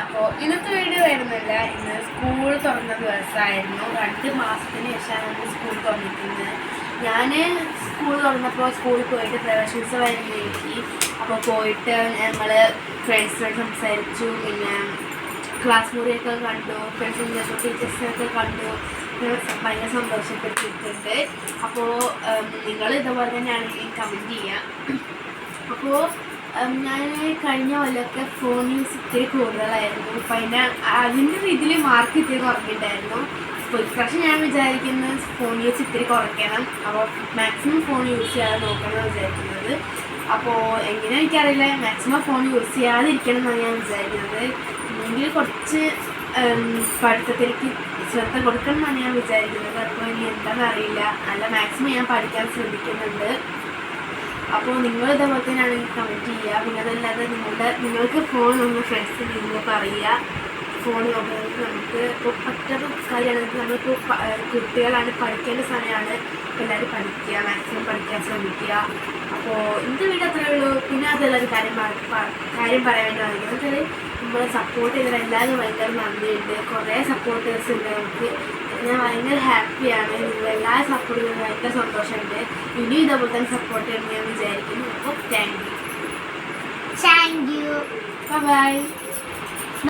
അപ്പോൾ ഇന്നത്തെ വീഡിയോ വരുന്നില്ല. ഇന്ന് സ്കൂൾ തുറന്ന ദിവസമായിരുന്നു. 2 മാസത്തിന് ശേഷമാണ് സ്കൂൾ തുറന്നിരിക്കുന്നത്. ഞാൻ സ്കൂൾ തുറന്നപ്പോൾ സ്കൂളിൽ പോയിട്ട് പ്രവേശനോത്സവമായിരുന്നു എനിക്ക്. അപ്പോൾ പോയിട്ട് ഞങ്ങൾ ഫ്രണ്ട്സിനോട് സംസാരിച്ചു, പിന്നെ ക്ലാസ് മുറിയൊക്കെ കണ്ടു, ഫ്രണ്ട്സിൻ്റെ ടീച്ചേഴ്സിനൊക്കെ കണ്ടു. ഭയങ്കര സന്തോഷപ്പെട്ടിട്ടുണ്ട്. അപ്പോൾ നിങ്ങൾ ഇതുപോലെ തന്നെയാണെങ്കിൽ കമൻറ്റ് ചെയ്യുക. അപ്പോൾ ഞാൻ കഴിഞ്ഞ കൊല്ലമൊക്കെ ഫോൺ യൂസ് ഇത്തിരി കൂടുതലായിരുന്നു. അപ്പോൾ അതിൻ്റെ രീതിയിൽ മാർക്ക് ഇത്തിരി കുറഞ്ഞിട്ടുണ്ടായിരുന്നു. അപ്പോൾ ഇപ്രാവശ്യം ഞാൻ വിചാരിക്കുന്നത് ഫോൺ യൂസ് ഇത്തിരി കുറയ്ക്കണം. അപ്പോൾ മാക്സിമം ഫോൺ യൂസ് ചെയ്യാതെ നോക്കണമെന്ന് വിചാരിക്കുന്നത്. അപ്പോൾ എങ്ങനെ എനിക്കറിയില്ല, മാക്സിമം ഫോൺ യൂസ് ചെയ്യാതിരിക്കണം എന്നാണ് ഞാൻ വിചാരിക്കുന്നത്. എങ്കിൽ കുറച്ച് പഠിത്തത്തിലേക്ക് ശ്രദ്ധ കൊടുക്കണം എന്നാണ് ഞാൻ വിചാരിക്കുന്നത്. അപ്പോൾ ഇനി എന്താണെന്ന് അറിയില്ല. നല്ല മാക്സിമം ഞാൻ പഠിക്കാൻ ശ്രമിക്കുന്നുണ്ട്. അപ്പോൾ നിങ്ങൾ ഇതേപോലെ തന്നെയാണെങ്കിൽ കമൻറ്റ് ചെയ്യുക. പിന്നെ അതല്ലാതെ നിങ്ങൾക്ക് ഫോൺ ഒന്ന് ഫ്രണ്ട്സിൽ നിന്ന് പറയുക. ഫോൺ നോക്കുന്നത് നമുക്ക് ഇപ്പോൾ പറ്റാത്ത കാര്യമാണ്. നമ്മളിപ്പോൾ കുട്ടികളാണ്, പഠിക്കേണ്ട സമയമാണ്. എല്ലാവരും പഠിക്കുക, മാക്സിമം പഠിക്കാൻ ശ്രമിക്കുക. അപ്പോൾ ഇന്നത്തെ വീഡിയോ അത്രയേ ഉള്ളൂ. പിന്നെ അതെല്ലാവരും കാര്യം പറയാൻ വേണ്ടി വന്നിരിക്കുന്നത് വെച്ചാൽ നമ്മളെ സപ്പോർട്ട് ചെയ്തത് എല്ലാവരും ഭയങ്കര നന്ദിയുണ്ട്. കുറേ സപ്പോർട്ടേഴ്സ് ഉണ്ട് നമുക്ക്. ഞാൻ ഭയങ്കര ഹാപ്പിയാണ്. നിങ്ങളെല്ലാവരും സപ്പോർട്ട് ചെയ്യുന്നത് ഭയങ്കര സന്തോഷമുണ്ട്. ഇനിയും ഇതേപോലെ തന്നെ സപ്പോർട്ട് ചെയ്യണമെന്ന് ഞാൻ വിചാരിക്കുന്നു. അപ്പോൾ thank you. Thank you. By.